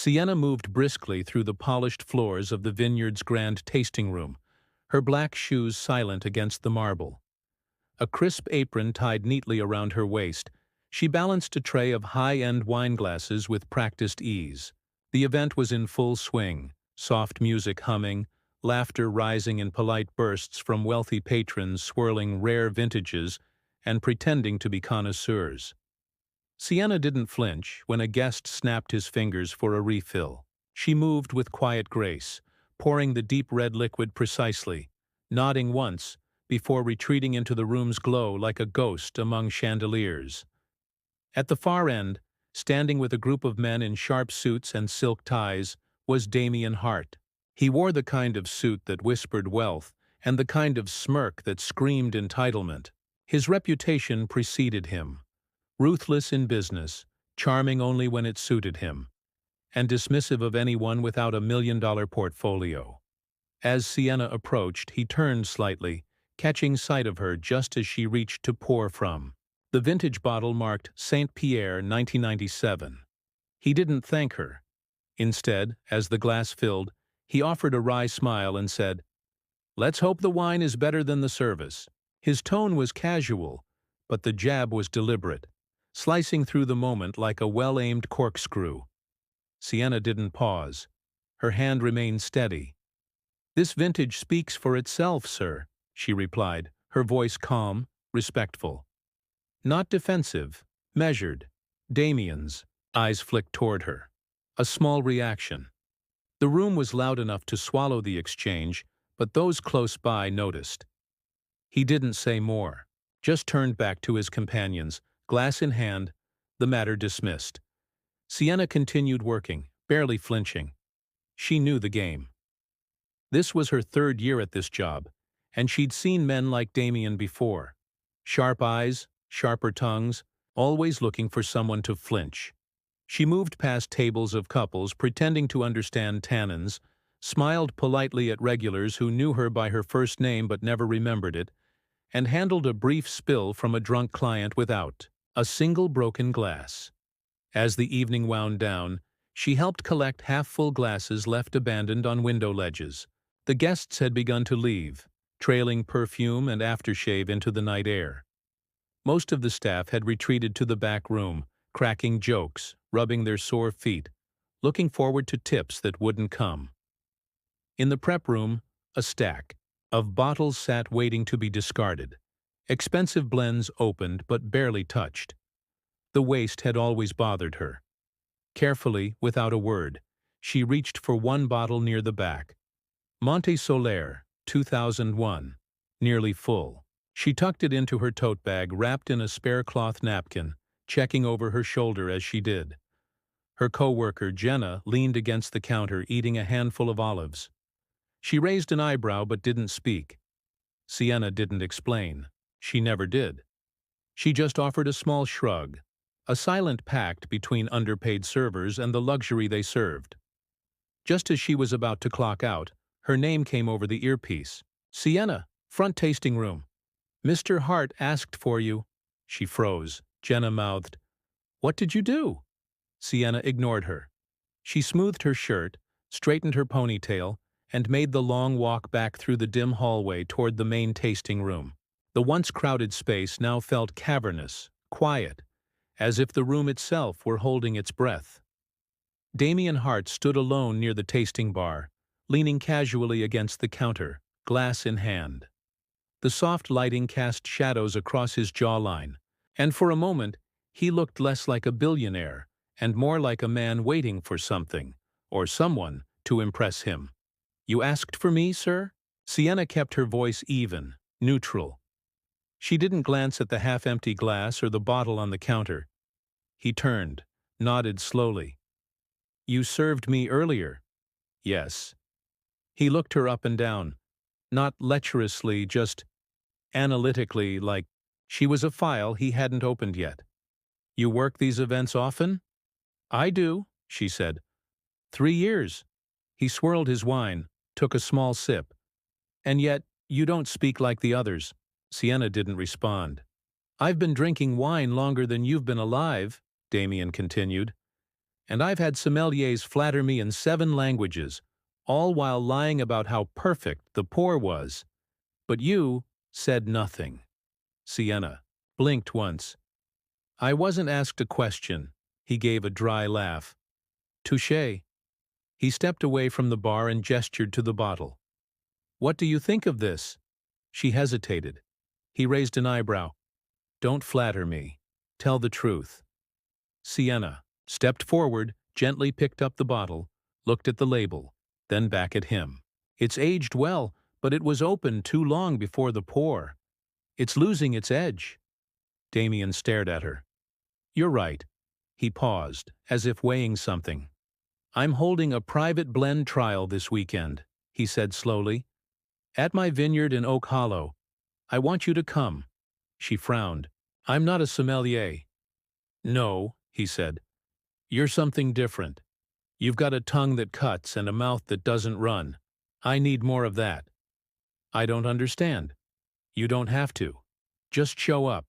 Sienna moved briskly through the polished floors of the vineyard's grand tasting room, her black shoes silent against the marble. A crisp apron tied neatly around her waist, she balanced a tray of high-end wine glasses with practiced ease. The event was in full swing, soft music humming, laughter rising in polite bursts from wealthy patrons swirling rare vintages and pretending to be connoisseurs. Sienna didn't flinch when a guest snapped his fingers for a refill. She moved with quiet grace, pouring the deep red liquid precisely, nodding once, before retreating into the room's glow like a ghost among chandeliers. At the far end, standing with a group of men in sharp suits and silk ties, was Damien Hart. He wore the kind of suit that whispered wealth and the kind of smirk that screamed entitlement. His reputation preceded him. Ruthless in business, charming only when it suited him, and dismissive of anyone without a $1 million portfolio. As Sienna approached, he turned slightly, catching sight of her just as she reached to pour from. The vintage bottle marked St. Pierre 1997. He didn't thank her. Instead, as the glass filled, he offered a wry smile and said, "Let's hope the wine is better than the service." His tone was casual, but the jab was deliberate, slicing through the moment like a well-aimed corkscrew. Sienna didn't pause. Her hand remained steady. "This vintage speaks for itself, sir," she replied, her voice calm, respectful. Not defensive, measured. Damien's eyes flicked toward her. A small reaction. The room was loud enough to swallow the exchange, but those close by noticed. He didn't say more, just turned back to his companions, glass in hand, the matter dismissed. Sienna continued working, barely flinching. She knew the game. This was her third year at this job, and she'd seen men like Damien before. Sharp eyes, sharper tongues, always looking for someone to flinch. She moved past tables of couples pretending to understand tannins, smiled politely at regulars who knew her by her first name but never remembered it, and handled a brief spill from a drunk client without a single broken glass. As the evening wound down, she helped collect half-full glasses left abandoned on window ledges. The guests had begun to leave, trailing perfume and aftershave into the night air. Most of the staff had retreated to the back room, cracking jokes, rubbing their sore feet, looking forward to tips that wouldn't come. In the prep room, a stack of bottles sat waiting to be discarded. Expensive blends opened but barely touched. The waste had always bothered her. Carefully, without a word, she reached for one bottle near the back. Monte Soler, 2001, nearly full. She tucked it into her tote bag wrapped in a spare cloth napkin, checking over her shoulder as she did. Her co-worker, Jenna, leaned against the counter eating a handful of olives. She raised an eyebrow but didn't speak. Sienna didn't explain. She never did. She just offered a small shrug, a silent pact between underpaid servers and the luxury they served. Just as she was about to clock out, her name came over the earpiece. "Sienna, front tasting room. Mr. Hart asked for you." She froze. Jenna mouthed, "What did you do?" Sienna ignored her. She smoothed her shirt, straightened her ponytail, and made the long walk back through the dim hallway toward the main tasting room. The once crowded space now felt cavernous, quiet, as if the room itself were holding its breath. Damien Hart stood alone near the tasting bar, leaning casually against the counter, glass in hand. The soft lighting cast shadows across his jawline, and for a moment he looked less like a billionaire and more like a man waiting for something, or someone, to impress him. "You asked for me, sir?" Sienna kept her voice even, neutral. She didn't glance at the half-empty glass or the bottle on the counter. He turned, nodded slowly. "You served me earlier." "Yes." He looked her up and down, not lecherously, just analytically, like she was a file he hadn't opened yet. "You work these events often?" "I do," she said. 3 years. He swirled his wine, took a small sip. "And yet, you don't speak like the others." Sienna didn't respond. "I've been drinking wine longer than you've been alive," Damien continued. And I've had sommeliers flatter me in 7 languages, all while lying about how perfect the pour was. But you said nothing. Sienna blinked once. I wasn't asked a question. He gave a dry laugh. Touché. He stepped away from the bar and gestured to the bottle. What do you think of this? She hesitated. He raised an eyebrow. Don't flatter me. Tell the truth. Sienna stepped forward, gently picked up the bottle, looked at the label, then back at him. It's aged well, but it was open too long before the pour. It's losing its edge. Damien stared at her. You're right. He paused, as if weighing something. I'm holding a private blend trial this weekend, he said slowly. At my vineyard in Oak Hollow. I want you to come. She frowned. I'm not a sommelier. No, he said. You're something different. You've got a tongue that cuts and a mouth that doesn't run. I need more of that. I don't understand. You don't have to. Just show up.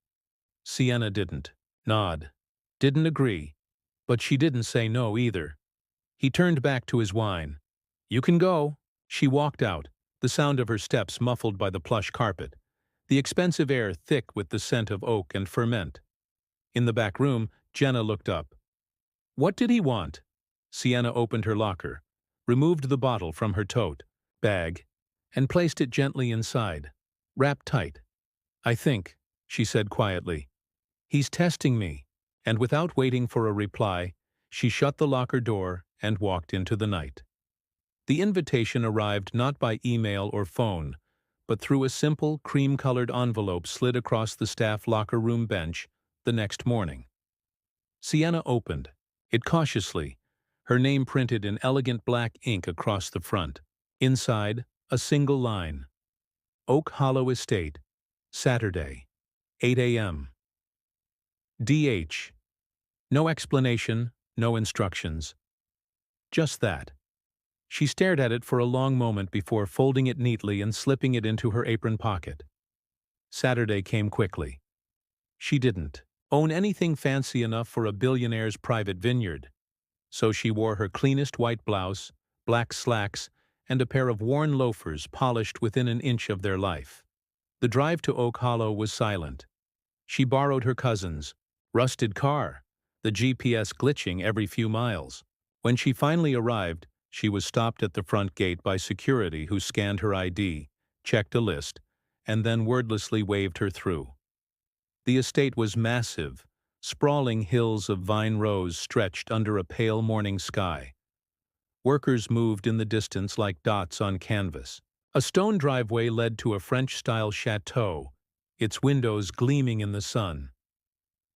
Sienna didn't nod, didn't agree, but she didn't say no either. He turned back to his wine. You can go. She walked out, the sound of her steps muffled by the plush carpet, the expensive air thick with the scent of oak and ferment. In the back room, Jenna looked up. What did he want? Sienna opened her locker, removed the bottle from her tote bag, and placed it gently inside, wrapped tight. I think, she said quietly. He's testing me. And without waiting for a reply, she shut the locker door and walked into the night. The invitation arrived not by email or phone, but through a simple, cream-colored envelope slid across the staff locker room bench the next morning. Sienna opened it cautiously, her name printed in elegant black ink across the front. Inside, a single line. Oak Hollow Estate, Saturday, 8 a.m. D.H. No explanation, no instructions. Just that. She stared at it for a long moment before folding it neatly and slipping it into her apron pocket. Saturday came quickly. She didn't own anything fancy enough for a billionaire's private vineyard, so she wore her cleanest white blouse, black slacks, and a pair of worn loafers polished within an inch of their life. The drive to Oak Hollow was silent. She borrowed her cousin's rusted car, the GPS glitching every few miles. When she finally arrived, she was stopped at the front gate by security who scanned her ID, checked a list, and then wordlessly waved her through. The estate was massive. Sprawling hills of vine rows stretched under a pale morning sky. Workers moved in the distance like dots on canvas. A stone driveway led to a French-style chateau, its windows gleaming in the sun.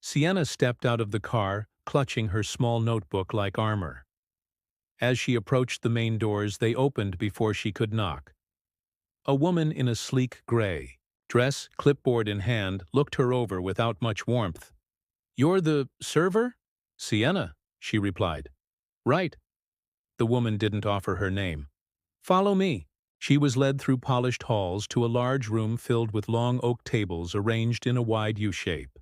Sienna stepped out of the car, clutching her small notebook like armor. As she approached the main doors, they opened before she could knock. A woman in a sleek gray dress, clipboard in hand, looked her over without much warmth. You're the server? Sienna, she replied. Right. The woman didn't offer her name. Follow me. She was led through polished halls to a large room filled with long oak tables arranged in a wide U-shape.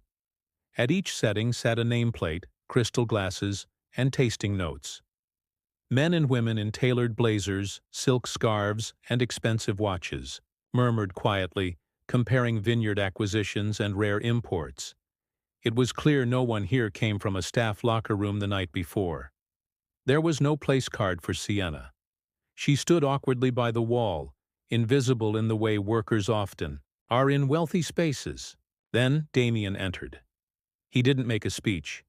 At each setting sat a nameplate, crystal glasses, and tasting notes. Men and women in tailored blazers, silk scarves, and expensive watches murmured quietly, comparing vineyard acquisitions and rare imports. It was clear no one here came from a staff locker room the night before. There was no place card for Sienna. She stood awkwardly by the wall, invisible in the way workers often are in wealthy spaces. Then Damien entered. He didn't make a speech.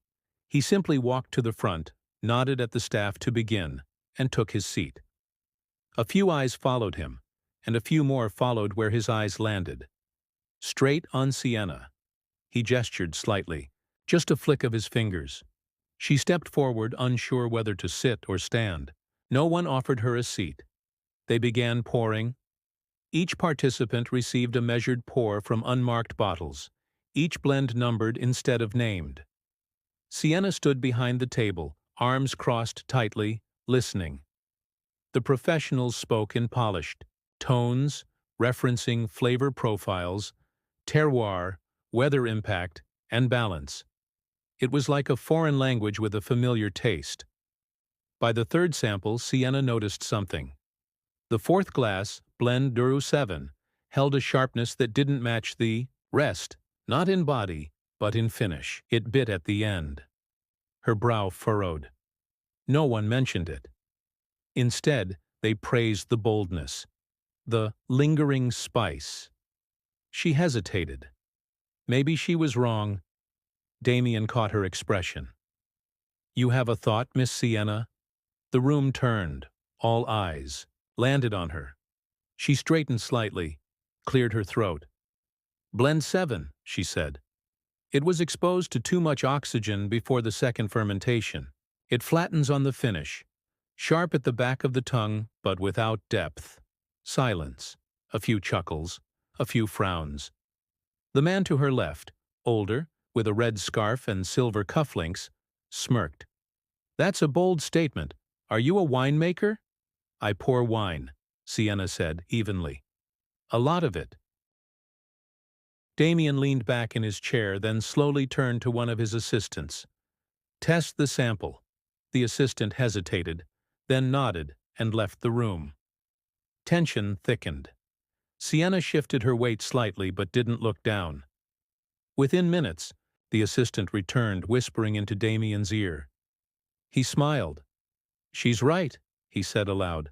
He simply walked to the front, nodded at the staff to begin, and took his seat. A few eyes followed him, and a few more followed where his eyes landed. Straight on Sienna. He gestured slightly, just a flick of his fingers. She stepped forward, unsure whether to sit or stand. No one offered her a seat. They began pouring. Each participant received a measured pour from unmarked bottles, each blend numbered instead of named. Sienna stood behind the table, arms crossed tightly, listening. The professionals spoke in polished tones, referencing flavor profiles, terroir, weather impact, and balance. It was like a foreign language with a familiar taste. By the third sample, Sienna noticed something. The fourth glass, Blend Duru 7, held a sharpness that didn't match the rest, not in body, but in finish. It bit at the end. Her brow furrowed. No one mentioned it. Instead, they praised the boldness, the lingering spice. She hesitated. Maybe she was wrong. Damien caught her expression. "You have a thought, Miss Sienna?" The room turned, all eyes, landed on her. She straightened slightly, cleared her throat. "Blend 7, she said. "It was exposed to too much oxygen before the second fermentation. It flattens on the finish, sharp at the back of the tongue, but without depth." Silence. A few chuckles, a few frowns. The man to her left, older, with a red scarf and silver cufflinks, smirked. "That's a bold statement. Are you a winemaker?" "I pour wine," Sienna said evenly. "A lot of it." Damien leaned back in his chair, then slowly turned to one of his assistants. "Test the sample." The assistant hesitated, then nodded and left the room. Tension thickened. Sienna shifted her weight slightly but didn't look down. Within minutes, the assistant returned, whispering into Damien's ear. He smiled. "She's right," he said aloud.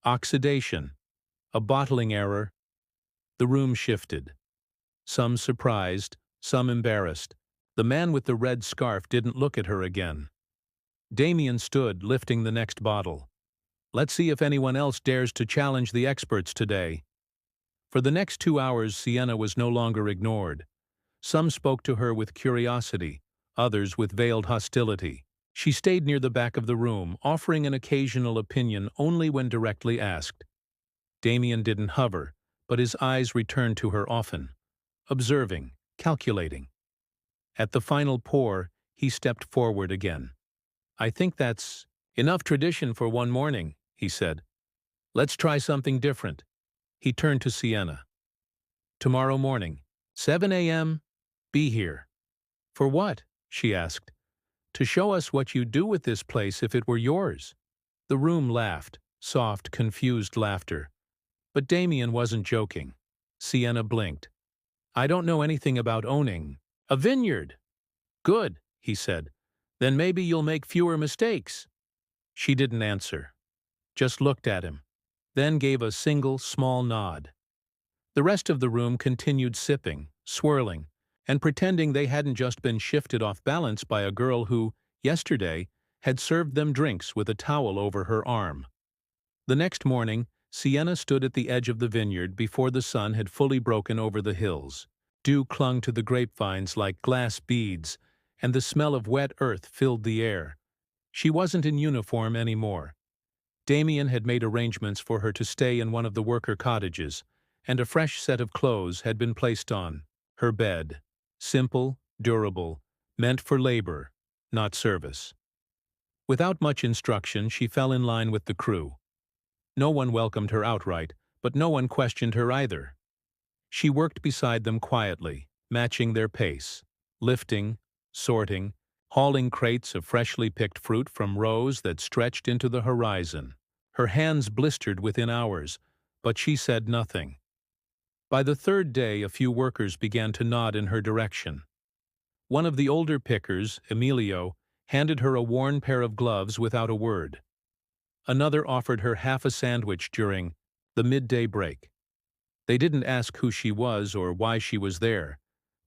"Oxidation. A bottling error." The room shifted. Some surprised, some embarrassed. The man with the red scarf didn't look at her again. Damien stood, lifting the next bottle. "Let's see if anyone else dares to challenge the experts today." For the next 2 hours, Sienna was no longer ignored. Some spoke to her with curiosity, others with veiled hostility. She stayed near the back of the room, offering an occasional opinion only when directly asked. Damien didn't hover, but his eyes returned to her often, observing, calculating. At the final pour, he stepped forward again. "I think that's enough tradition for one morning," he said. "Let's try something different." He turned to Sienna. "Tomorrow morning, 7 a.m., be here." "For what?" she asked. "To show us what you'd do with this place if it were yours." The room laughed, soft, confused laughter. But Damien wasn't joking. Sienna blinked. "I don't know anything about owning a vineyard." "Good," he said. "Then maybe you'll make fewer mistakes." She didn't answer, just looked at him, then gave a single, small nod. The rest of the room continued sipping, swirling, and pretending they hadn't just been shifted off balance by a girl who, yesterday, had served them drinks with a towel over her arm. The next morning, Sienna stood at the edge of the vineyard before the sun had fully broken over the hills. Dew clung to the grapevines like glass beads, and the smell of wet earth filled the air. She wasn't in uniform anymore. Damien had made arrangements for her to stay in one of the worker cottages, and a fresh set of clothes had been placed on her bed. Simple, durable, meant for labor, not service. Without much instruction, she fell in line with the crew. No one welcomed her outright, but no one questioned her either. She worked beside them quietly, matching their pace, lifting, sorting, hauling crates of freshly picked fruit from rows that stretched into the horizon. Her hands blistered within hours, but she said nothing. By the third day, a few workers began to nod in her direction. One of the older pickers, Emilio, handed her a worn pair of gloves without a word. Another offered her half a sandwich during the midday break. They didn't ask who she was or why she was there.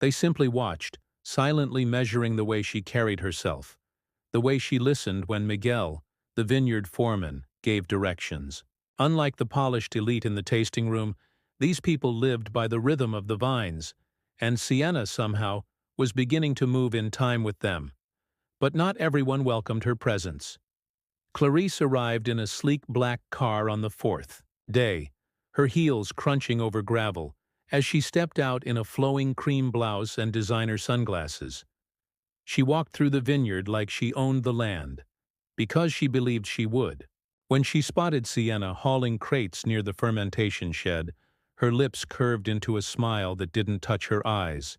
They simply watched, silently measuring the way she carried herself, the way she listened when Miguel, the vineyard foreman, gave directions. Unlike the polished elite in the tasting room, these people lived by the rhythm of the vines, and Sienna somehow was beginning to move in time with them. But not everyone welcomed her presence. Clarice arrived in a sleek black car on the fourth day, her heels crunching over gravel, as she stepped out in a flowing cream blouse and designer sunglasses. She walked through the vineyard like she owned the land, because she believed she would. When she spotted Sienna hauling crates near the fermentation shed, her lips curved into a smile that didn't touch her eyes.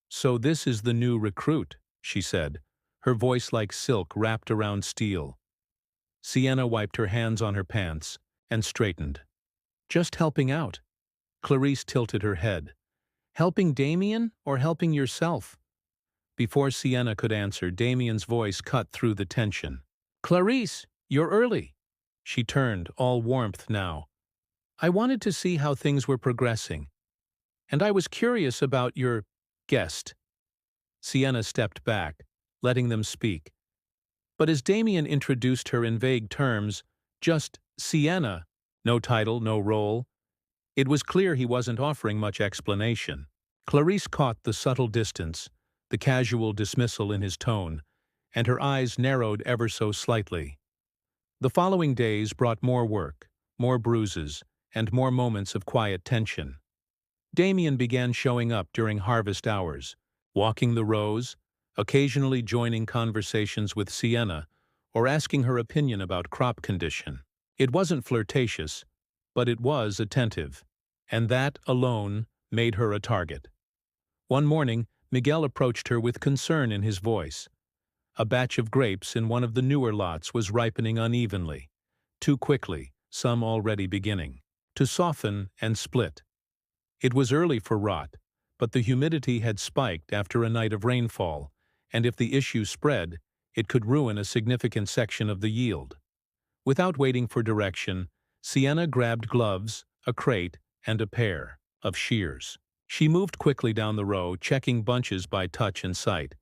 "So this is the new recruit," she said, her voice like silk wrapped around steel. Sienna wiped her hands on her pants and straightened. Just helping out. Clarice tilted her head. Helping Damien or helping yourself? Before Sienna could answer, Damien's voice cut through the tension. Clarice, you're early. She turned, all warmth now. I wanted to see how things were progressing. And I was curious about your guest. Sienna stepped back, letting them speak. But as Damien introduced her in vague terms, just Sienna, no title, no role, it was clear he wasn't offering much explanation. Clarice caught the subtle distance, the casual dismissal in his tone, and her eyes narrowed ever so slightly. The following days brought more work, more bruises, and more moments of quiet tension. Damien began showing up during harvest hours, walking the rows, occasionally joining conversations with Sienna, or asking her opinion about crop condition. It wasn't flirtatious, but it was attentive, and that alone made her a target. One morning, Miguel approached her with concern in his voice. A batch of grapes in one of the newer lots was ripening unevenly, too quickly, some already beginning to soften and split. It was early for rot, but the humidity had spiked after a night of rainfall, and if the issue spread, it could ruin a significant section of the yield. Without waiting for direction, Sienna grabbed gloves, a crate, and a pair of shears. She moved quickly down the row, checking bunches by touch and sight,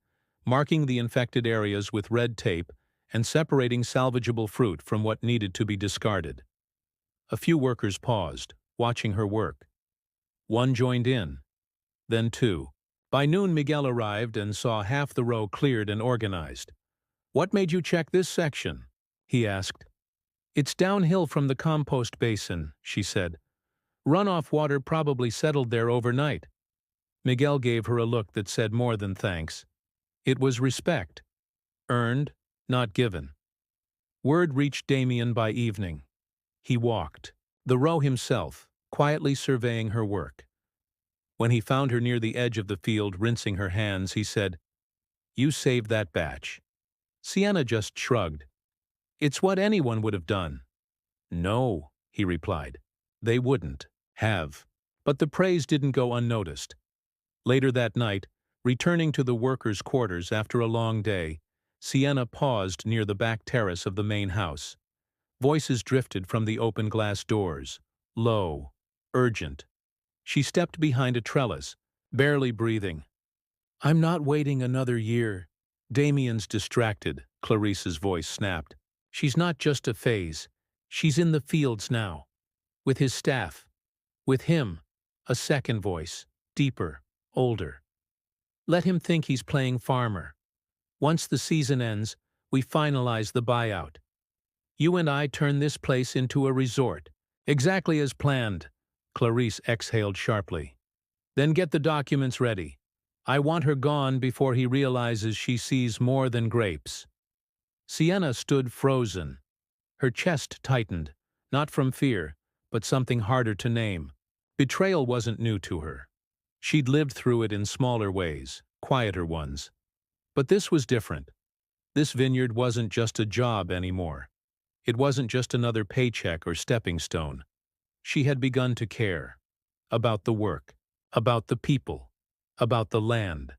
marking the infected areas with red tape and separating salvageable fruit from what needed to be discarded. A few workers paused, watching her work. One joined in, then two. By noon, Miguel arrived and saw half the row cleared and organized. "What made you check this section?" he asked. "It's downhill from the compost basin," she said. "Runoff water probably settled there overnight." Miguel gave her a look that said more than thanks. It was respect. Earned, not given. Word reached Damien by evening. He walked the row himself, quietly surveying her work. When he found her near the edge of the field rinsing her hands, he said, "You saved that batch." Sienna just shrugged. "It's what anyone would have done." "No," he replied. "They wouldn't have." But the praise didn't go unnoticed. Later that night, returning to the workers' quarters after a long day, Sienna paused near the back terrace of the main house. Voices drifted from the open glass doors, low, urgent. She stepped behind a trellis, barely breathing. "I'm not waiting another year." Damien's distracted, Clarice's voice snapped. "She's not just a phase. She's in the fields now. With his staff. With him." A second voice, deeper, older. "Let him think he's playing farmer. Once the season ends, we finalize the buyout. You and I turn this place into a resort. Exactly as planned." Clarice exhaled sharply. "Then get the documents ready. I want her gone before he realizes she sees more than grapes." Sienna stood frozen. Her chest tightened, not from fear, but something harder to name. Betrayal wasn't new to her. She'd lived through it in smaller ways, quieter ones. But this was different. This vineyard wasn't just a job anymore. It wasn't just another paycheck or stepping stone. She had begun to care. About the work. About the people. About the land.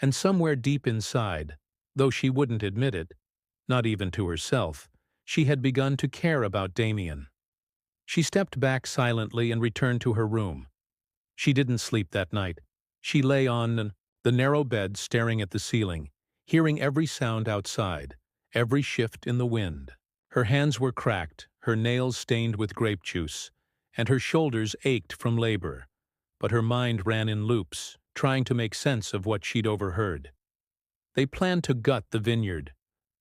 And somewhere deep inside, though she wouldn't admit it, not even to herself, she had begun to care about Damien. She stepped back silently and returned to her room. She didn't sleep that night. She lay on the narrow bed staring at the ceiling, hearing every sound outside, every shift in the wind. Her hands were cracked, her nails stained with grape juice, and her shoulders ached from labor, but her mind ran in loops, trying to make sense of what she'd overheard. They planned to gut the vineyard,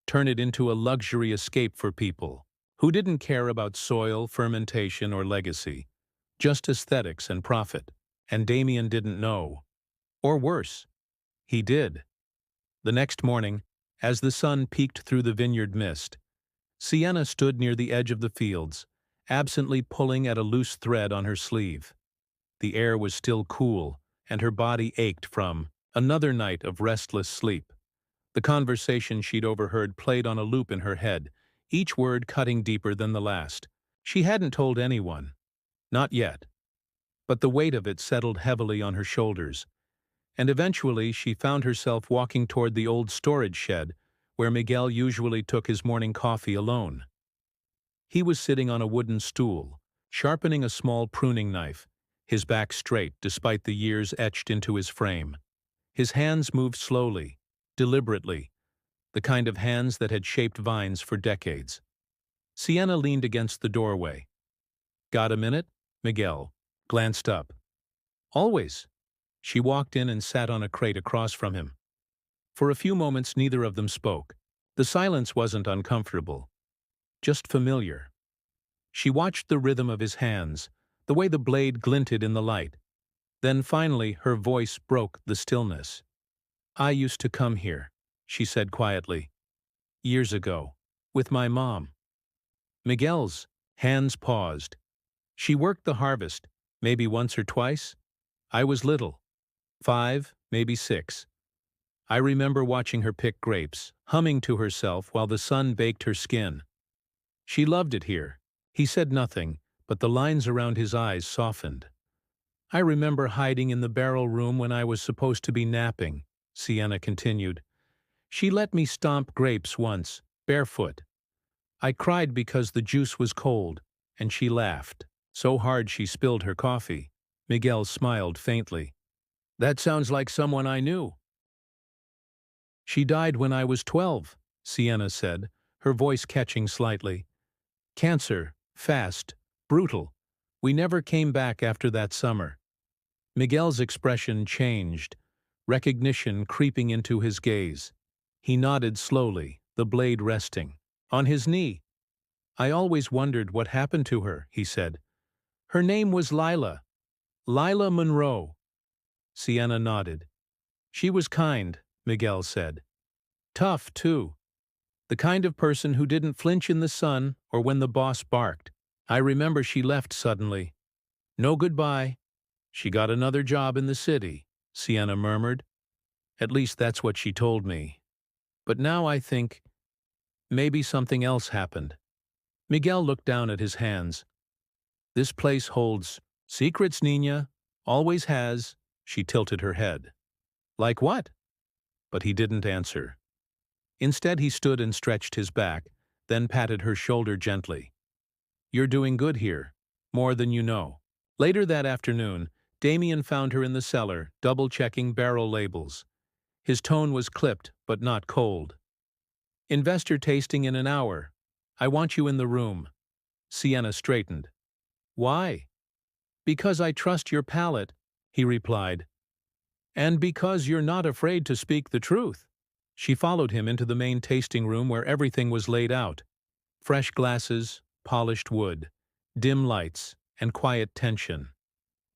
turn it into a luxury escape for people who didn't care about soil, fermentation, or legacy, just aesthetics and profit. And Damien didn't know. Or worse, he did. The next morning, as the sun peeked through the vineyard mist, Sienna stood near the edge of the fields, absently pulling at a loose thread on her sleeve. The air was still cool, and her body ached from another night of restless sleep. The conversation she'd overheard played on a loop in her head, each word cutting deeper than the last. She hadn't told anyone. Not yet. But the weight of it settled heavily on her shoulders, and eventually she found herself walking toward the old storage shed where Miguel usually took his morning coffee alone. He was sitting on a wooden stool, sharpening a small pruning knife, his back straight despite the years etched into his frame. His hands moved slowly, deliberately, the kind of hands that had shaped vines for decades. Sienna leaned against the doorway. "Got a minute?" Miguel glanced up. "Always." She walked in and sat on a crate across from him. For a few moments neither of them spoke. The silence wasn't uncomfortable, just familiar. She watched the rhythm of his hands, the way the blade glinted in the light. Then finally her voice broke the stillness. "I used to come here," she said quietly. "Years ago. With my mom." Miguel's hands paused. "She worked the harvest, maybe once or twice. I was little. 5, maybe 6. I remember watching her pick grapes, humming to herself while the sun baked her skin. She loved it here." He said nothing, but the lines around his eyes softened. "I remember hiding in the barrel room when I was supposed to be napping," Sienna continued. "She let me stomp grapes once, barefoot. I cried because the juice was cold, and she laughed, so hard she spilled her coffee." Miguel smiled faintly. "That sounds like someone I knew." "She died when I was 12, Sienna said, her voice catching slightly. "Cancer, fast, brutal. We never came back after that summer." Miguel's expression changed, recognition creeping into his gaze. He nodded slowly, the blade resting on his knee. "I always wondered what happened to her," he said. "Her name was Lila Monroe." Sienna nodded. "She was kind," Miguel said. "Tough, too. The kind of person who didn't flinch in the sun or when the boss barked. I remember she left suddenly. No goodbye. She got another job in the city," Sienna murmured. "At least that's what she told me. But now I think maybe something else happened." Miguel looked down at his hands. "This place holds secrets, Nina. Always has." She tilted her head. "Like what?" But he didn't answer. Instead he stood and stretched his back, then patted her shoulder gently. "You're doing good here. More than you know." Later that afternoon, Damien found her in the cellar, double-checking barrel labels. His tone was clipped, but not cold. "Investor tasting in an hour. I want you in the room." Sienna straightened. "Why?" "Because I trust your palate," he replied. "And because you're not afraid to speak the truth." She followed him into the main tasting room where everything was laid out. Fresh glasses, polished wood, dim lights, and quiet tension.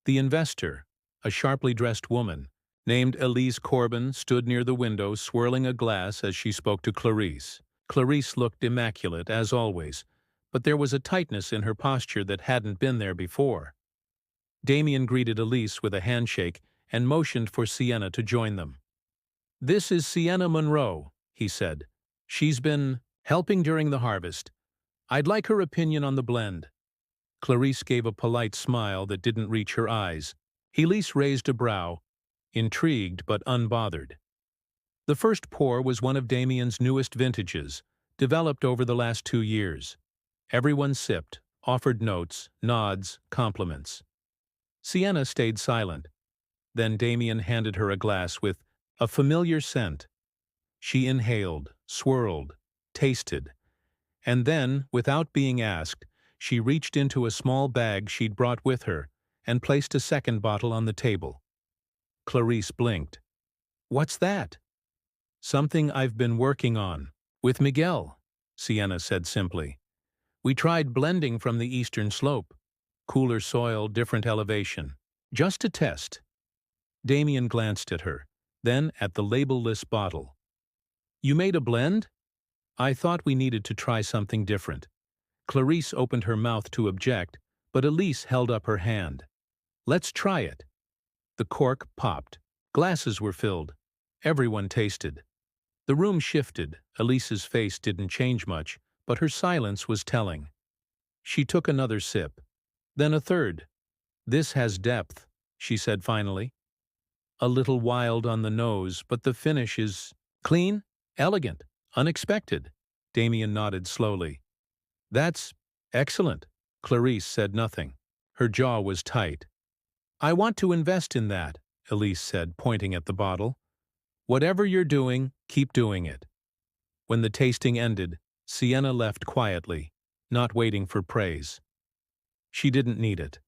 The investor, a sharply dressed woman, named Elise Corbin, stood near the window swirling a glass as she spoke to Clarice. Clarice looked immaculate, as always, but there was a tightness in her posture that hadn't been there before. Damien greeted Elise with a handshake and motioned for Sienna to join them. "This is Sienna Monroe," he said. "She's been helping during the harvest. I'd like her opinion on the blend." Clarice gave a polite smile that didn't reach her eyes. Elise raised a brow, intrigued but unbothered. The first pour was one of Damien's newest vintages, developed over the last 2 years. Everyone sipped, offered notes, nods, compliments. Sienna stayed silent. Then Damien handed her a glass with a familiar scent. She inhaled, swirled, tasted, and then, without being asked, she reached into a small bag she'd brought with her and placed a second bottle on the table. Clarice blinked. "What's that?" "Something I've been working on. With Miguel," Sienna said simply. "We tried blending from the eastern slope. Cooler soil, different elevation. Just a test." Damien glanced at her, then at the label-less bottle. "You made a blend?" "I thought we needed to try something different." Clarice opened her mouth to object, but Elise held up her hand. "Let's try it." The cork popped. Glasses were filled. Everyone tasted. The room shifted. Elise's face didn't change much, but her silence was telling. She took another sip, then a third. "This has depth," she said finally. "A little wild on the nose, but the finish is clean, elegant, unexpected." Damien nodded slowly. "That's excellent." Clarice said nothing. Her jaw was tight. "I want to invest in that," Elise said, pointing at the bottle. "Whatever you're doing, keep doing it." When the tasting ended, Sienna left quietly, not waiting for praise. She didn't need it.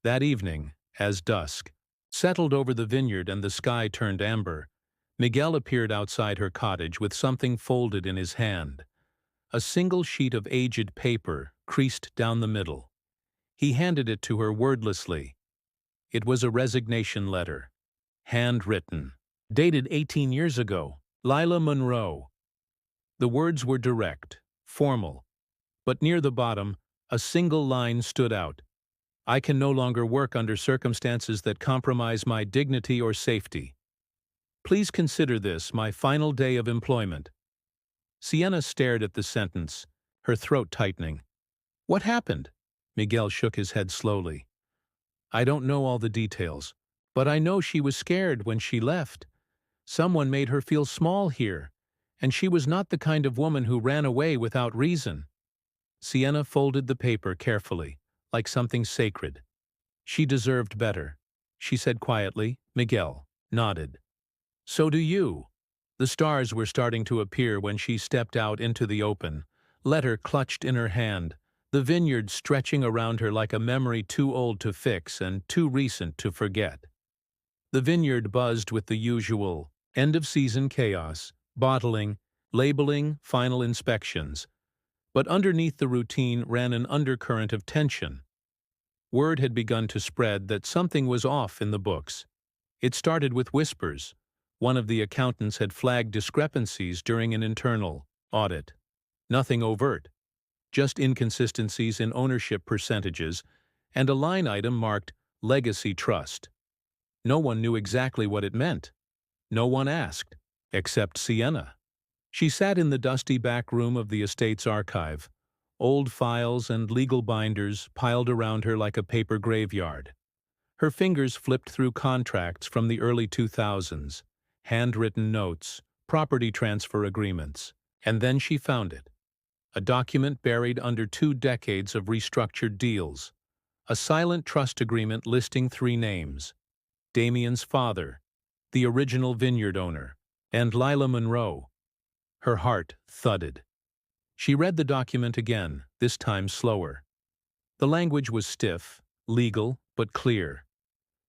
That evening, as dusk settled over the vineyard and the sky turned amber, Miguel appeared outside her cottage with something folded in his hand. A single sheet of aged paper, creased down the middle. He handed it to her wordlessly. It was a resignation letter, handwritten, dated 18 years ago. Lila Monroe. The words were direct, formal, but near the bottom, a single line stood out. "I can no longer work under circumstances that compromise my dignity or safety. Please consider this my final day of employment." Sienna stared at the sentence, her throat tightening. "What happened?" Miguel shook his head slowly. "I don't know all the details, but I know she was scared when she left. Someone made her feel small here, and she was not the kind of woman who ran away without reason." Sienna folded the paper carefully, like something sacred. "She deserved better," she said quietly. Miguel nodded. "So do you." The stars were starting to appear when she stepped out into the open, letter clutched in her hand, the vineyard stretching around her like a memory too old to fix and too recent to forget. The vineyard buzzed with the usual end-of-season chaos, bottling, labeling, final inspections. But underneath the routine ran an undercurrent of tension. Word had begun to spread that something was off in the books. It started with whispers. One of the accountants had flagged discrepancies during an internal audit. Nothing overt, just inconsistencies in ownership percentages and a line item marked Legacy Trust. No one knew exactly what it meant. No one asked, except Sienna. She sat in the dusty back room of the estate's archive, old files and legal binders piled around her like a paper graveyard. Her fingers flipped through contracts from the early 2000s, handwritten notes, property transfer agreements, and then she found it. A document buried under 2 decades of restructured deals. A silent trust agreement listing 3 names: Damien's father, the original vineyard owner, and Lila Monroe. Her heart thudded. She read the document again, this time slower. The language was stiff, legal, but clear.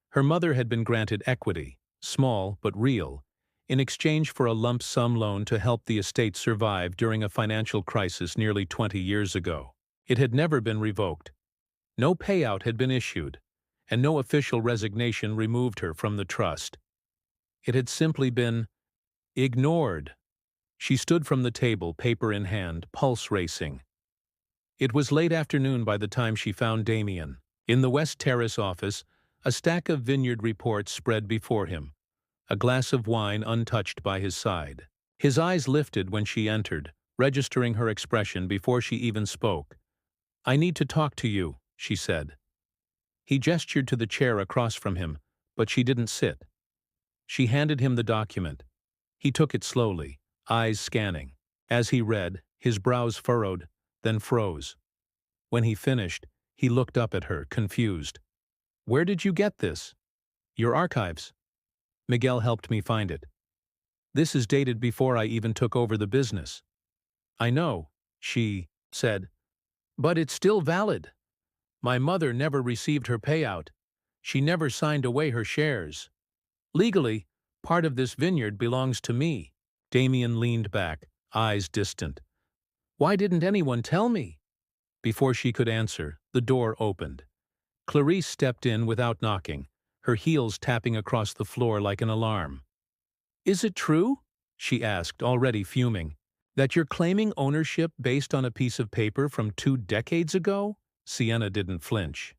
Her mother had been granted equity, small but real, in exchange for a lump sum loan to help the estate survive during a financial crisis nearly 20 years ago. It had never been revoked. No payout had been issued, and no official resignation removed her from the trust. It had simply been ignored. She stood from the table, paper in hand, pulse racing. It was late afternoon by the time she found Damien. In the West Terrace office, a stack of vineyard reports spread before him, a glass of wine untouched by his side. His eyes lifted when she entered, registering her expression before she even spoke. "I need to talk to you," she said. He gestured to the chair across from him, but she didn't sit. She handed him the document. He took it slowly, eyes scanning. As he read, his brows furrowed, then froze. When he finished, he looked up at her, confused. "Where did you get this?" "Your archives." Miguel helped me find it. "This is dated before I even took over the business." "I know," she said, "but it's still valid. My mother never received her payout. She never signed away her shares. Legally, part of this vineyard belongs to me." Damien leaned back, eyes distant. "Why didn't anyone tell me?" Before she could answer, the door opened. Clarice stepped in without knocking, her heels tapping across the floor like an alarm. "Is it true?" she asked, already fuming. "That you're claiming ownership based on a piece of paper from 2 decades ago?" Sienna didn't flinch.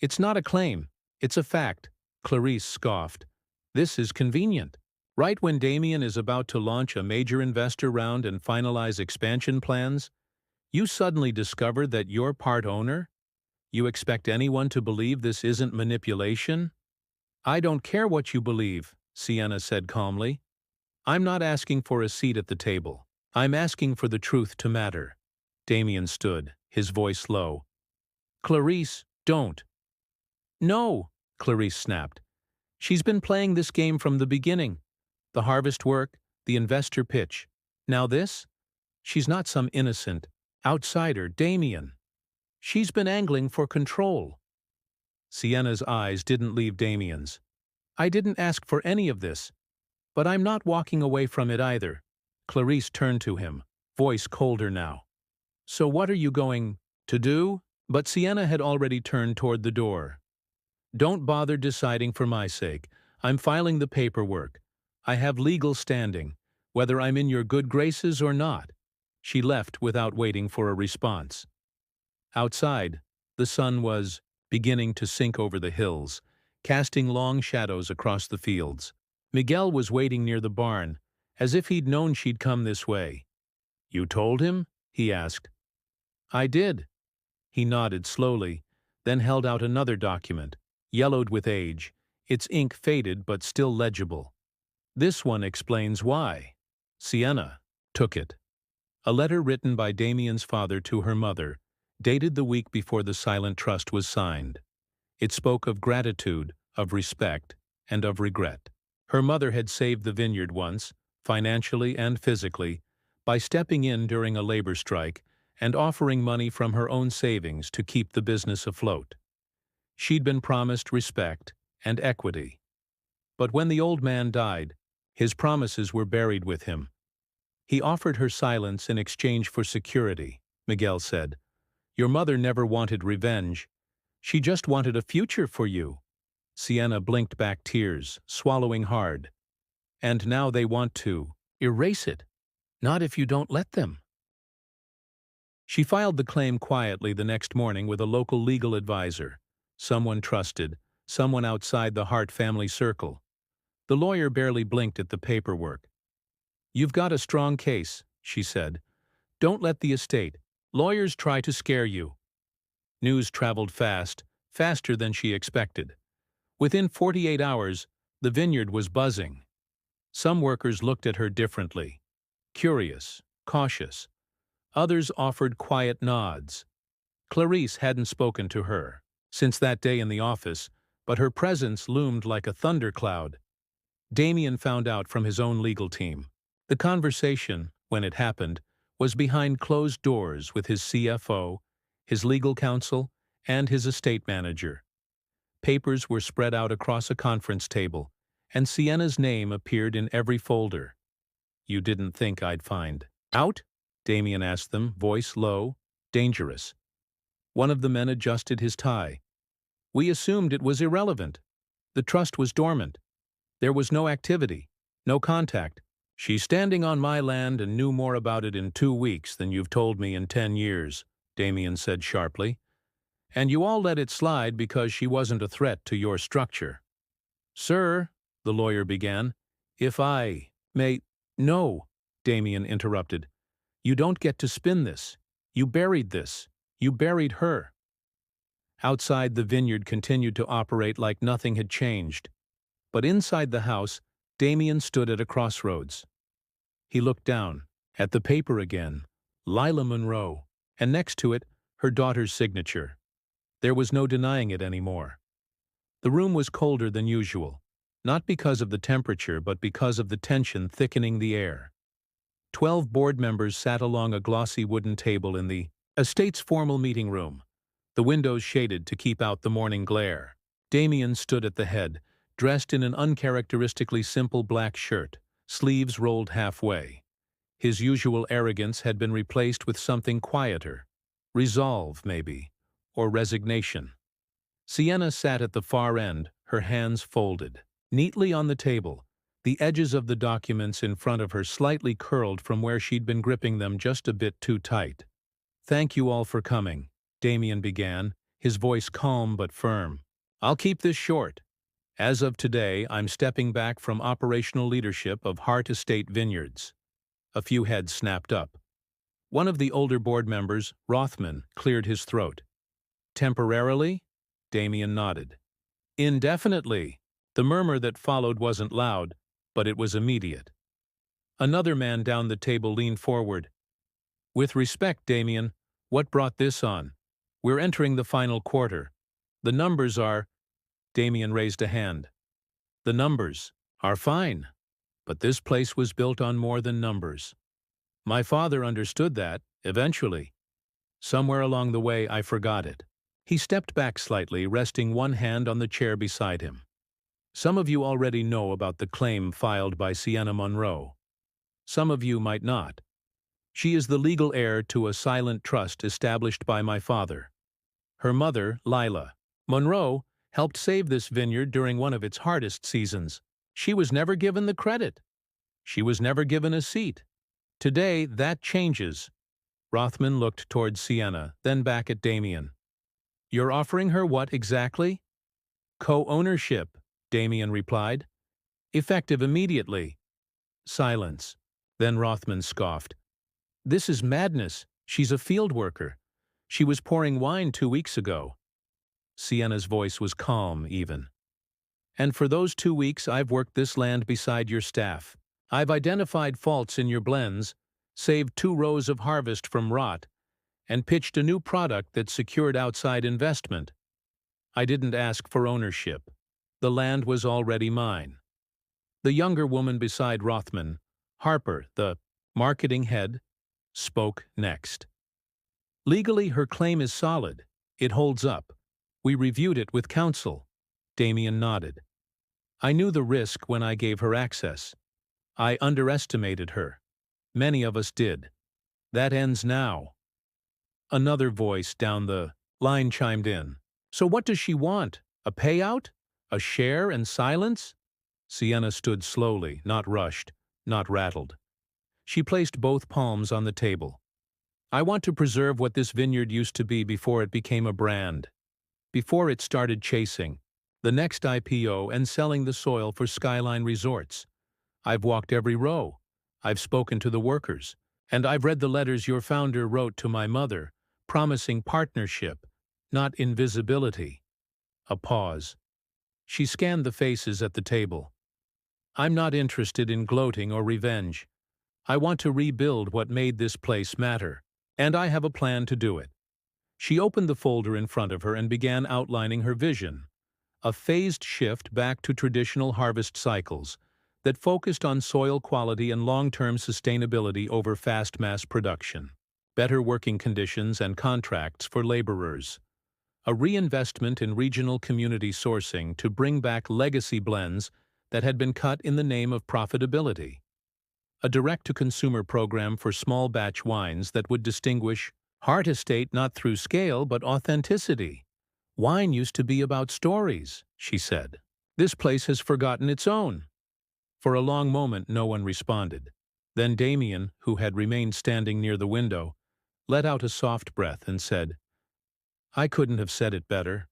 "It's not a claim, it's a fact," Clarice scoffed. "This is convenient. Right when Damien is about to launch a major investor round and finalize expansion plans, You suddenly discover that you're part owner? You expect anyone to believe this isn't manipulation? I don't care what you believe, Sienna said calmly. I'm not asking for a seat at the table. I'm asking for the truth to matter. Damien stood, his voice low. Clarice, don't. No, Clarice snapped. She's been playing this game from the beginning. The harvest work, the investor pitch. Now this? She's not some innocent outsider, Damien. She's been angling for control. Sienna's eyes didn't leave Damien's. I didn't ask for any of this, but I'm not walking away from it either. Clarice turned to him, voice colder now. So what are you going to do? But Sienna had already turned toward the door. Don't bother deciding for my sake. I'm filing the paperwork. I have legal standing, whether I'm in your good graces or not. She left without waiting for a response. Outside, the sun was beginning to sink over the hills, casting long shadows across the fields. Miguel was waiting near the barn, as if he'd known she'd come this way. You told him? He asked. I did. He nodded slowly, then held out another document, yellowed with age, its ink faded but still legible. This one explains why. Sienna took it. A letter written by Damien's father to her mother, dated the week before the silent trust was signed. It spoke of gratitude, of respect, and of regret. Her mother had saved the vineyard once, financially and physically, by stepping in during a labor strike and offering money from her own savings to keep the business afloat. She'd been promised respect and equity. But when the old man died, his promises were buried with him. He offered her silence in exchange for security, Miguel said. Your mother never wanted revenge. She just wanted a future for you. Sienna blinked back tears, swallowing hard. And now they want to erase it. Not if you don't let them. She filed the claim quietly the next morning with a local legal advisor, someone trusted, someone outside the Hart family circle. The lawyer barely blinked at the paperwork. You've got a strong case, she said. Don't let the estate. Lawyers try to scare you. News traveled fast, faster than she expected. Within 48 hours, the vineyard was buzzing. Some workers looked at her differently. Curious, cautious. Others offered quiet nods. Clarice hadn't spoken to her since that day in the office, but her presence loomed like a thundercloud. Damien found out from his own legal team. The conversation, when it happened, was behind closed doors with his CFO, his legal counsel, and his estate manager. Papers were spread out across a conference table, and Sienna's name appeared in every folder. You didn't think I'd find out? Damien asked them, voice low, dangerous. One of the men adjusted his tie. We assumed it was irrelevant. The trust was dormant. There was no activity, no contact. She's standing on my land and knew more about it in 2 weeks than you've told me in 10 years, Damien said sharply. And you all let it slide because she wasn't a threat to your structure. Sir, the lawyer began, if I may— No, Damien interrupted. You don't get to spin this. You buried this. You buried her. Outside, the vineyard continued to operate like nothing had changed. But inside the house, Damien stood at a crossroads. He looked down, at the paper again, Lila Monroe, and next to it, her daughter's signature. There was no denying it anymore. The room was colder than usual, not because of the temperature but because of the tension thickening the air. 12 board members sat along a glossy wooden table in the estate's formal meeting room, the windows shaded to keep out the morning glare. Damien stood at the head, dressed in an uncharacteristically simple black shirt, sleeves rolled halfway. His usual arrogance had been replaced with something quieter. Resolve, maybe, or resignation. Sienna sat at the far end, her hands folded. Neatly on the table, the edges of the documents in front of her slightly curled from where she'd been gripping them just a bit too tight. Thank you all for coming, Damien began, his voice calm but firm. I'll keep this short. As of today, I'm stepping back from operational leadership of Hart Estate Vineyards. A few heads snapped up. One of the older board members, Rothman, cleared his throat. Temporarily? Damien nodded. Indefinitely. The murmur that followed wasn't loud, but it was immediate. Another man down the table leaned forward. With respect, Damien, what brought this on? We're entering the final quarter. The numbers are— Damien raised a hand. The numbers are fine, but this place was built on more than numbers. My father understood that, eventually. Somewhere along the way, I forgot it. He stepped back slightly, resting one hand on the chair beside him. Some of you already know about the claim filed by Sienna Monroe. Some of you might not. She is the legal heir to a silent trust established by my father. Her mother, Lila Monroe, helped save this vineyard during one of its hardest seasons. She was never given the credit. She was never given a seat. Today, that changes. Rothman looked toward Sienna, then back at Damien. You're offering her what exactly? Co-ownership, Damien replied. Effective immediately. Silence. Then Rothman scoffed. This is madness. She's a field worker. She was pouring wine 2 weeks ago. Sienna's voice was calm, even. And for those 2 weeks, I've worked this land beside your staff. I've identified faults in your blends, saved 2 rows of harvest from rot, and pitched a new product that secured outside investment. I didn't ask for ownership. The land was already mine. The younger woman beside Rothman, Harper, the marketing head, spoke next. Legally, her claim is solid. It holds up. We reviewed it with counsel. Damien nodded. I knew the risk when I gave her access. I underestimated her. Many of us did. That ends now. Another voice down the line chimed in. So what does she want? A payout? A share and silence? Sienna stood slowly, not rushed, not rattled. She placed both palms on the table. I want to preserve what this vineyard used to be before it became a brand. Before it started chasing the next IPO and selling the soil for Skyline Resorts. I've walked every row. I've spoken to the workers. And I've read the letters your founder wrote to my mother, promising partnership, not invisibility. A pause. She scanned the faces at the table. I'm not interested in gloating or revenge. I want to rebuild what made this place matter, and I have a plan to do it. She opened the folder in front of her and began outlining her vision, a phased shift back to traditional harvest cycles that focused on soil quality and long-term sustainability over fast mass production, better working conditions and contracts for laborers, a reinvestment in regional community sourcing to bring back legacy blends that had been cut in the name of profitability, a direct-to-consumer program for small-batch wines that would distinguish Heart Estate not through scale but authenticity. Wine used to be about stories, she said. This place has forgotten its own. For a long moment no one responded. Then Damien, who had remained standing near the window, let out a soft breath and said, I couldn't have said it better.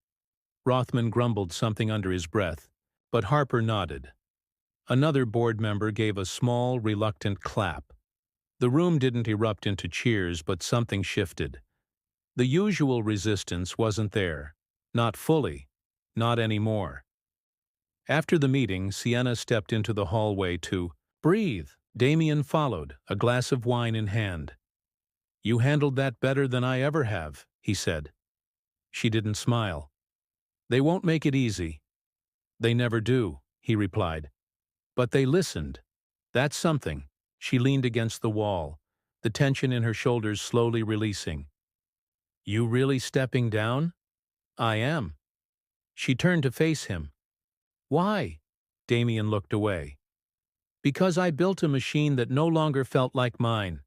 Rothman grumbled something under his breath, but Harper nodded. Another board member gave a small, reluctant clap. The room didn't erupt into cheers, but something shifted. The usual resistance wasn't there. Not fully. Not anymore. After the meeting, Sienna stepped into the hallway to breathe. Damien followed, a glass of wine in hand. You handled that better than I ever have, he said. She didn't smile. They won't make it easy. They never do, he replied. But they listened. That's something. She leaned against the wall, the tension in her shoulders slowly releasing. You really stepping down? I am. She turned to face him. Why? Damien looked away. Because I built a machine that no longer felt like mine.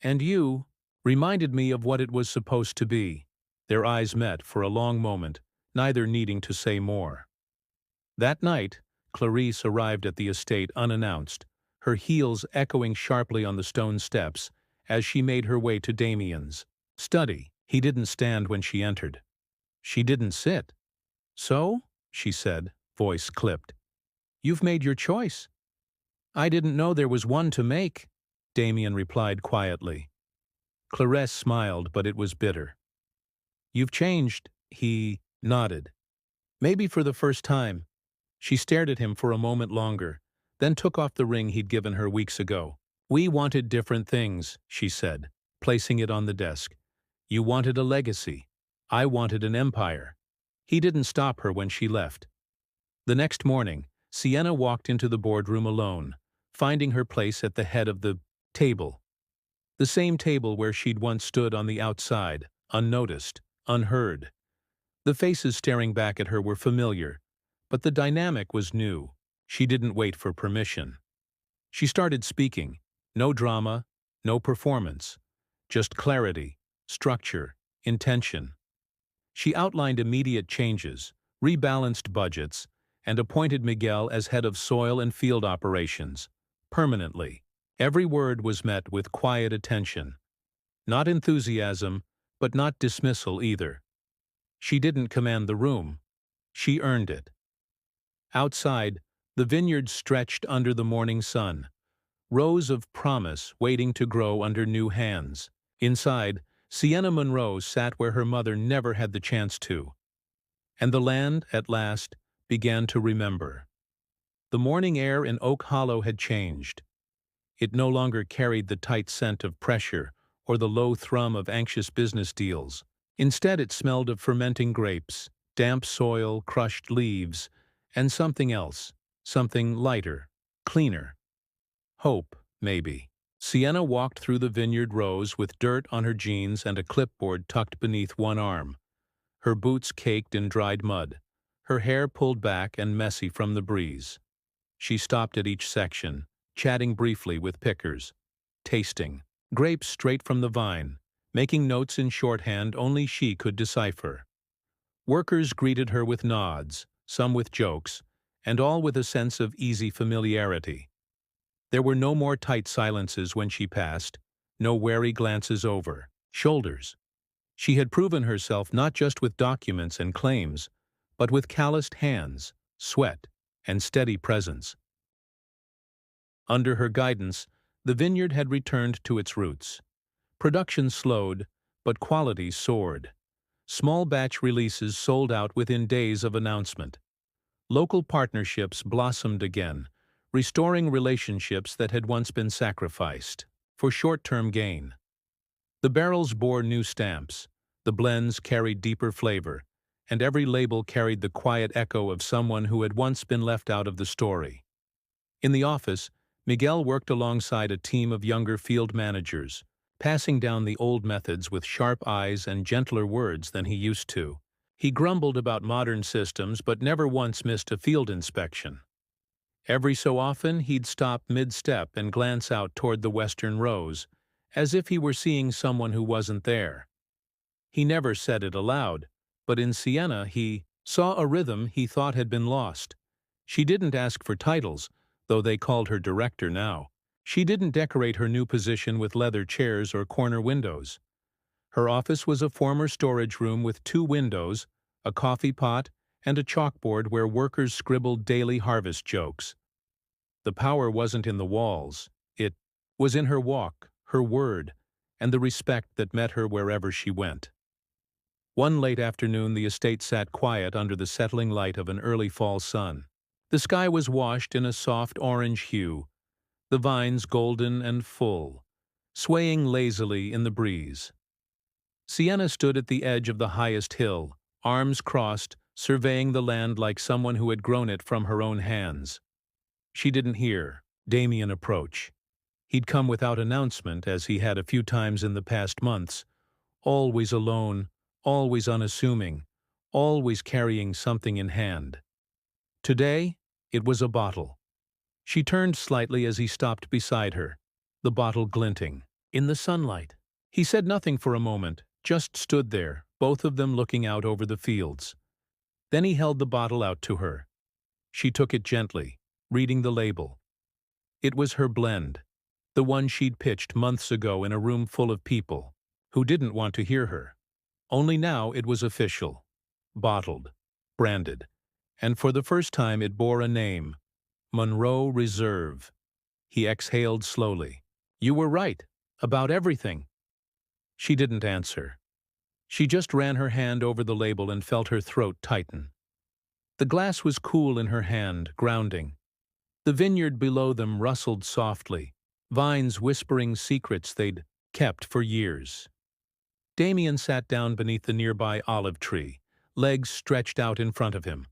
And you reminded me of what it was supposed to be. Their eyes met for a long moment, neither needing to say more. That night, Clarice arrived at the estate unannounced, her heels echoing sharply on the stone steps as she made her way to Damien's study. He didn't stand when she entered. She didn't sit. So, she said, voice clipped. You've made your choice. I didn't know there was one to make, Damien replied quietly. Clarisse smiled, but it was bitter. "You've changed," he nodded. "Maybe for the first time." She stared at him for a moment longer, then took off the ring he'd given her weeks ago. "We wanted different things," she said, placing it on the desk. "You wanted a legacy. I wanted an empire." He didn't stop her when she left. The next morning, Sienna walked into the boardroom alone, finding her place at the head of the table. The same table where she'd once stood on the outside, unnoticed, unheard. The faces staring back at her were familiar, but the dynamic was new. She didn't wait for permission. She started speaking. No drama, no performance. Just clarity, structure, intention. She outlined immediate changes, rebalanced budgets, and appointed Miguel as head of soil and field operations, permanently. Every word was met with quiet attention. Not enthusiasm, but not dismissal either. She didn't command the room. She earned it. Outside, the vineyard stretched under the morning sun, rows of promise waiting to grow under new hands. Inside, Sienna Monroe sat where her mother never had the chance to. And the land, at last, began to remember. The morning air in Oak Hollow had changed. It no longer carried the tight scent of pressure or the low thrum of anxious business deals. Instead, it smelled of fermenting grapes, damp soil, crushed leaves, and something else, something lighter, cleaner. Hope, maybe. Sienna walked through the vineyard rows with dirt on her jeans and a clipboard tucked beneath one arm, her boots caked in dried mud, her hair pulled back and messy from the breeze. She stopped at each section, chatting briefly with pickers, tasting grapes straight from the vine, making notes in shorthand only she could decipher. Workers greeted her with nods, some with jokes, and all with a sense of easy familiarity. There were no more tight silences when she passed, no wary glances over shoulders. She had proven herself not just with documents and claims, but with calloused hands, sweat, and steady presence. Under her guidance, the vineyard had returned to its roots. Production slowed, but quality soared. Small batch releases sold out within days of announcement. Local partnerships blossomed again, restoring relationships that had once been sacrificed for short-term gain. The barrels bore new stamps, the blends carried deeper flavor, and every label carried the quiet echo of someone who had once been left out of the story. In the office, Miguel worked alongside a team of younger field managers, passing down the old methods with sharp eyes and gentler words than he used to. He grumbled about modern systems but never once missed a field inspection. Every so often, he'd stop mid-step and glance out toward the western rows, as if he were seeing someone who wasn't there. He never said it aloud, but in Sienna he saw a rhythm he thought had been lost. She didn't ask for titles, though they called her director now. She didn't decorate her new position with leather chairs or corner windows. Her office was a former storage room with 2 windows, a coffee pot, and a chalkboard where workers scribbled daily harvest jokes. The power wasn't in the walls. It was in her walk, her word, and the respect that met her wherever she went. One late afternoon, the estate sat quiet under the settling light of an early fall sun. The sky was washed in a soft orange hue, the vines golden and full, swaying lazily in the breeze. Sienna stood at the edge of the highest hill, arms crossed, surveying the land like someone who had grown it from her own hands. She didn't hear Damien approach. He'd come without announcement, as he had a few times in the past months, always alone, always unassuming, always carrying something in hand. Today, it was a bottle. She turned slightly as he stopped beside her, the bottle glinting in the sunlight. He said nothing for a moment, just stood there, both of them looking out over the fields. Then he held the bottle out to her. She took it gently, reading the label. It was her blend, the one she'd pitched months ago in a room full of people who didn't want to hear her. Only now it was official, bottled, branded, and for the first time it bore a name, Monroe Reserve. He exhaled slowly. "You were right, about everything." She didn't answer. She just ran her hand over the label and felt her throat tighten. The glass was cool in her hand, grounding. The vineyard below them rustled softly, vines whispering secrets they'd kept for years. Damien sat down beneath the nearby olive tree, legs stretched out in front of him.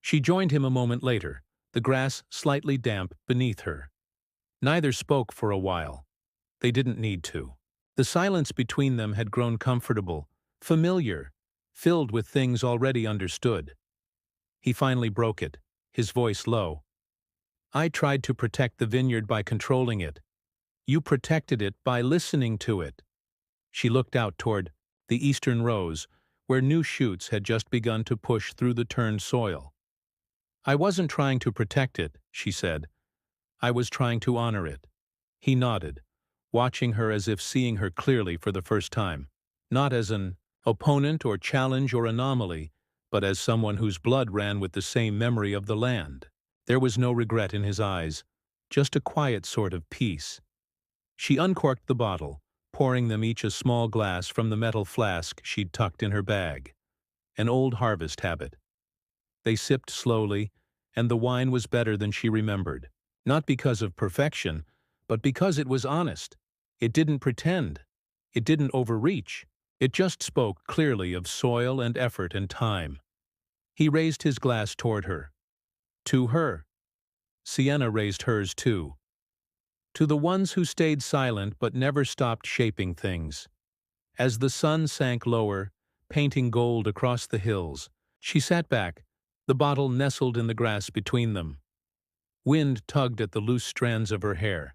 She joined him a moment later, the grass slightly damp beneath her. Neither spoke for a while. They didn't need to. The silence between them had grown comfortable, familiar, filled with things already understood. He finally broke it, his voice low. I tried to protect the vineyard by controlling it. You protected it by listening to it. She looked out toward the eastern rows, where new shoots had just begun to push through the turned soil. I wasn't trying to protect it, she said. I was trying to honor it. He nodded, watching her as if seeing her clearly for the first time, not as an opponent or challenge or anomaly, but as someone whose blood ran with the same memory of the land. There was no regret in his eyes, just a quiet sort of peace. She uncorked the bottle, pouring them each a small glass from the metal flask she'd tucked in her bag. An old harvest habit. They sipped slowly, and the wine was better than she remembered. Not because of perfection, but because it was honest. It didn't pretend. It didn't overreach. It just spoke clearly of soil and effort and time. He raised his glass toward her. To her. Sienna raised hers too. To the ones who stayed silent but never stopped shaping things. As the sun sank lower, painting gold across the hills, she sat back, the bottle nestled in the grass between them. Wind tugged at the loose strands of her hair.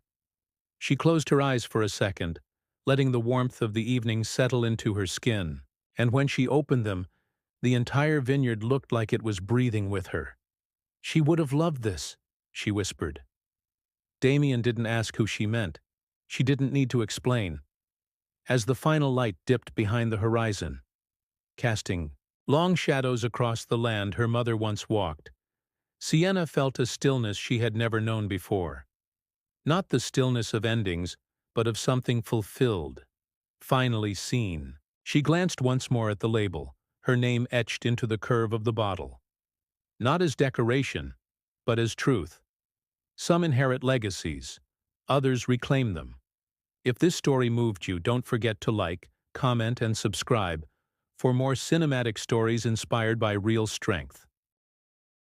She closed her eyes for a second, letting the warmth of the evening settle into her skin, and when she opened them, the entire vineyard looked like it was breathing with her. She would have loved this, she whispered. Damien didn't ask who she meant. She didn't need to explain. As the final light dipped behind the horizon, casting long shadows across the land her mother once walked, Sienna felt a stillness she had never known before. Not the stillness of endings, but of something fulfilled, finally seen. She glanced once more at the label, her name etched into the curve of the bottle. Not as decoration, but as truth. Some inherit legacies, others reclaim them. If this story moved you, don't forget to like, comment, and subscribe for more cinematic stories inspired by real strength.